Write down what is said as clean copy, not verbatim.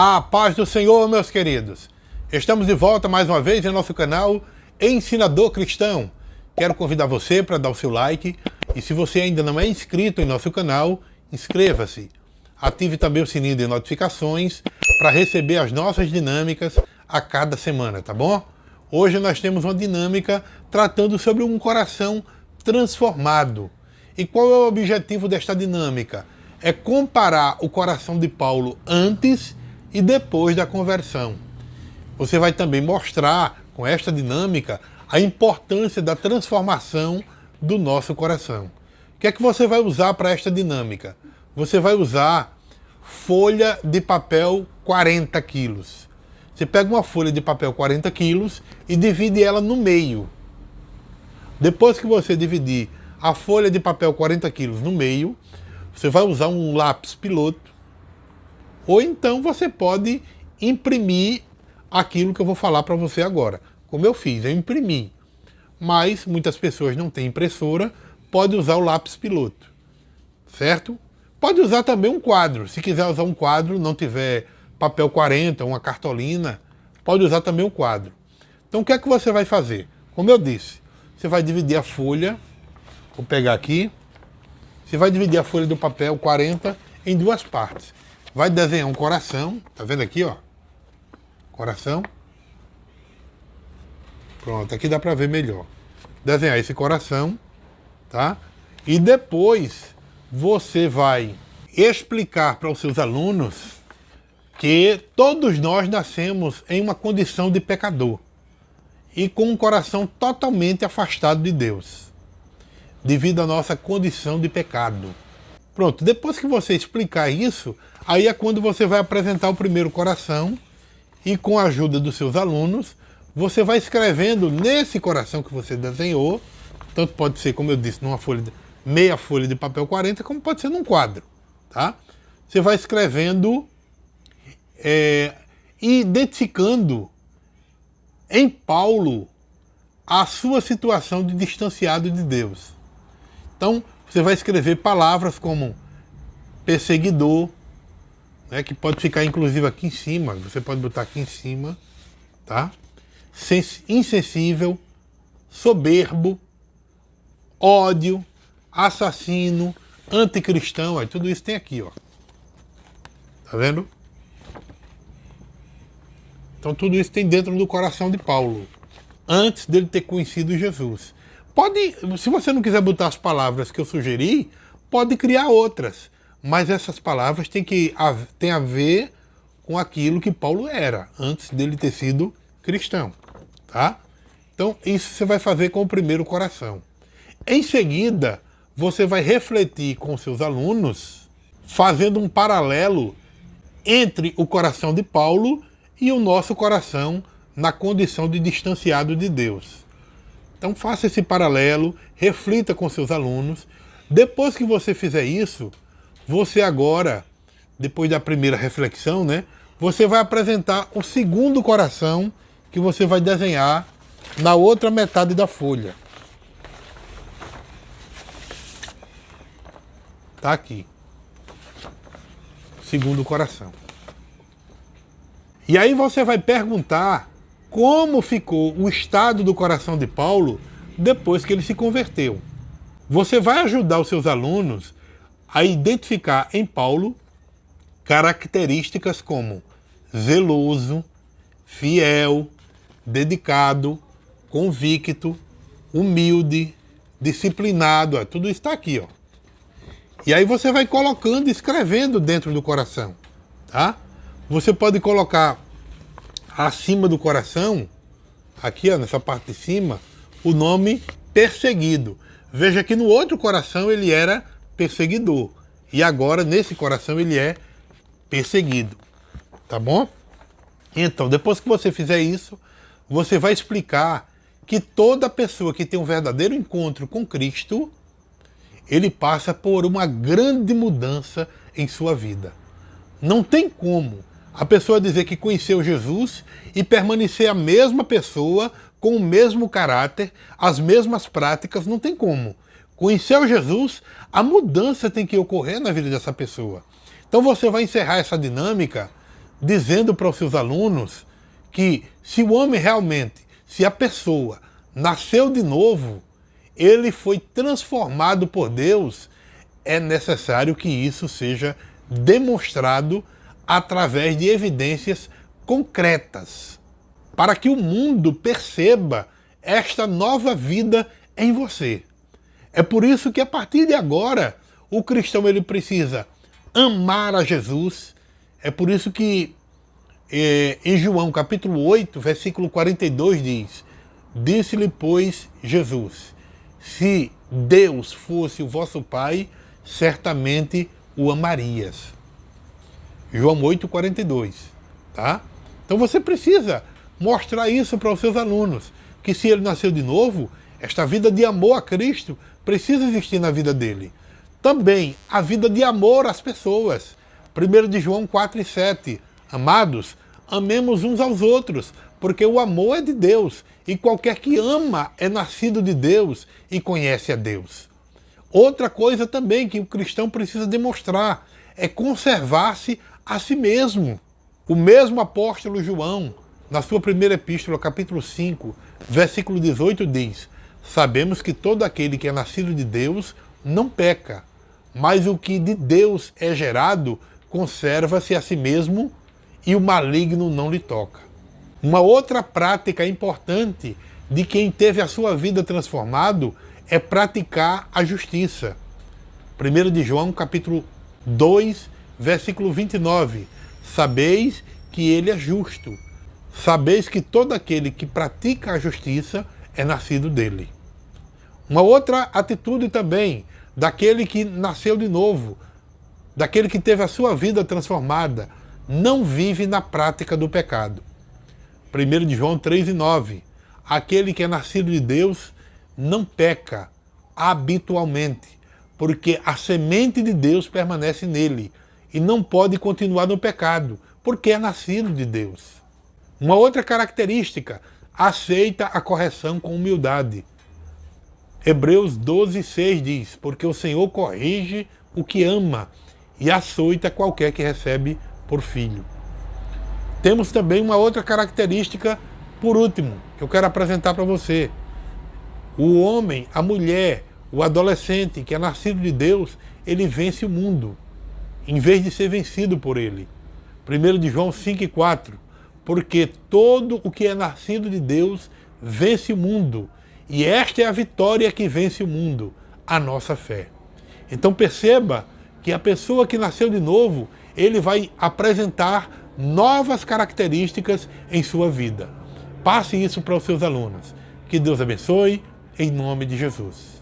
A paz do Senhor, meus queridos. Estamos de volta mais uma vez em nosso canal Ensinador Cristão. Quero convidar você para dar o seu like e se você ainda não é inscrito em nosso canal, inscreva-se. Ative também o sininho de notificações para receber as nossas dinâmicas a cada semana, tá bom? Hoje nós temos uma dinâmica tratando sobre um coração transformado. E qual é o objetivo desta dinâmica? É comparar o coração de Paulo antes e depois da conversão. Você vai também mostrar, com esta dinâmica, a importância da transformação do nosso coração. O que é que você vai usar para esta dinâmica? Você vai usar folha de papel 40 quilos. Você pega uma folha de papel 40 quilos e divide ela no meio. Depois que você dividir a folha de papel 40 quilos no meio, você vai usar um lápis piloto, ou então você pode imprimir aquilo que eu vou falar para você agora. Como eu fiz, eu imprimi. Mas muitas pessoas não têm impressora, pode usar o lápis piloto. Certo? Pode usar também um quadro. Se quiser usar um quadro, não tiver papel 40, uma cartolina, pode usar também um quadro. Então o que é que você vai fazer? Como eu disse, você vai dividir a folha, vou pegar aqui, você vai dividir a folha do papel 40 em duas partes. Vai desenhar um coração, tá vendo aqui, ó? Coração. Pronto, aqui dá para ver melhor. Desenhar esse coração, tá? E depois você vai explicar para os seus alunos que todos nós nascemos em uma condição de pecador e com um coração totalmente afastado de Deus, devido à nossa condição de pecado. Pronto, depois que você explicar isso, aí é quando você vai apresentar o primeiro coração e com a ajuda dos seus alunos, você vai escrevendo nesse coração que você desenhou, tanto pode ser, como eu disse, numa folha, meia folha de papel 40, como pode ser num quadro, tá? Você vai escrevendo, identificando em Paulo a sua situação de distanciado de Deus. Então, você vai escrever palavras como perseguidor, né, que pode ficar inclusive aqui em cima, você pode botar aqui em cima, tá? Insensível, soberbo, ódio, assassino, anticristão, aí tudo isso tem aqui, ó. Tá vendo? Então tudo isso tem dentro do coração de Paulo, antes dele ter conhecido Jesus. Pode, se você não quiser botar as palavras que eu sugeri, pode criar outras. Mas essas palavras têm a ver com aquilo que Paulo era, antes dele ter sido cristão. Tá? Então, isso você vai fazer com o primeiro coração. Em seguida, você vai refletir com seus alunos, fazendo um paralelo entre o coração de Paulo e o nosso coração na condição de distanciado de Deus. Então faça esse paralelo, reflita com seus alunos. Depois que você fizer isso, você agora, depois da primeira reflexão, né, você vai apresentar o segundo coração que você vai desenhar na outra metade da folha. Tá aqui. Segundo coração. E aí você vai perguntar como ficou o estado do coração de Paulo depois que ele se converteu. Você vai ajudar os seus alunos a identificar em Paulo características como zeloso, fiel, dedicado, convicto, humilde, disciplinado. Tudo isso está aqui, ó. E aí você vai colocando, escrevendo dentro do coração, tá? Você pode colocar acima do coração, aqui, ó, nessa parte de cima, o nome perseguido. Veja que no outro coração ele era perseguidor. E agora, nesse coração, ele é perseguido. Tá bom? Então, depois que você fizer isso, você vai explicar que toda pessoa que tem um verdadeiro encontro com Cristo, ele passa por uma grande mudança em sua vida. Não tem como a pessoa dizer que conheceu Jesus e permanecer a mesma pessoa, com o mesmo caráter, as mesmas práticas, não tem como. Conheceu Jesus, a mudança tem que ocorrer na vida dessa pessoa. Então você vai encerrar essa dinâmica dizendo para os seus alunos que se o homem realmente, se a pessoa nasceu de novo, ele foi transformado por Deus, é necessário que isso seja demonstrado através de evidências concretas, para que o mundo perceba esta nova vida em você. É por isso que a partir de agora, o cristão ele precisa amar a Jesus. É por isso que em João capítulo 8, versículo 42 diz: disse-lhe, pois, Jesus, se Deus fosse o vosso Pai, certamente o amarias. João 8, 42. Tá? Então você precisa mostrar isso para os seus alunos, que se ele nasceu de novo, esta vida de amor a Cristo precisa existir na vida dele. Também a vida de amor às pessoas. 1 de João 4 e 7. Amados, amemos uns aos outros, porque o amor é de Deus, e qualquer que ama é nascido de Deus e conhece a Deus. Outra coisa também que o cristão precisa demonstrar é conservar-se a si mesmo. O mesmo apóstolo João, na sua primeira epístola, capítulo 5, versículo 18, diz: sabemos que todo aquele que é nascido de Deus não peca, mas o que de Deus é gerado conserva-se a si mesmo e o maligno não lhe toca. Uma outra prática importante de quem teve a sua vida transformado é praticar a justiça. 1 de João, capítulo 2, versículo 29. Sabeis que ele é justo. Sabeis que todo aquele que pratica a justiça é nascido dele. Uma outra atitude também daquele que nasceu de novo, daquele que teve a sua vida transformada, não vive na prática do pecado. 1 de João 3 e 9. Aquele que é nascido de Deus não peca habitualmente, porque a semente de Deus permanece nele e não pode continuar no pecado, porque é nascido de Deus. Uma outra característica, aceita a correção com humildade. Hebreus 12, 6 diz: porque o Senhor corrige o que ama e açoita qualquer que recebe por filho. Temos também uma outra característica, por último, que eu quero apresentar para você. O homem, a mulher, o adolescente que é nascido de Deus, ele vence o mundo, em vez de ser vencido por ele. 1 de João 5 e 4. Porque todo o que é nascido de Deus vence o mundo. E esta é a vitória que vence o mundo, a nossa fé. Então perceba que a pessoa que nasceu de novo, ele vai apresentar novas características em sua vida. Passe isso para os seus alunos. Que Deus abençoe, em nome de Jesus.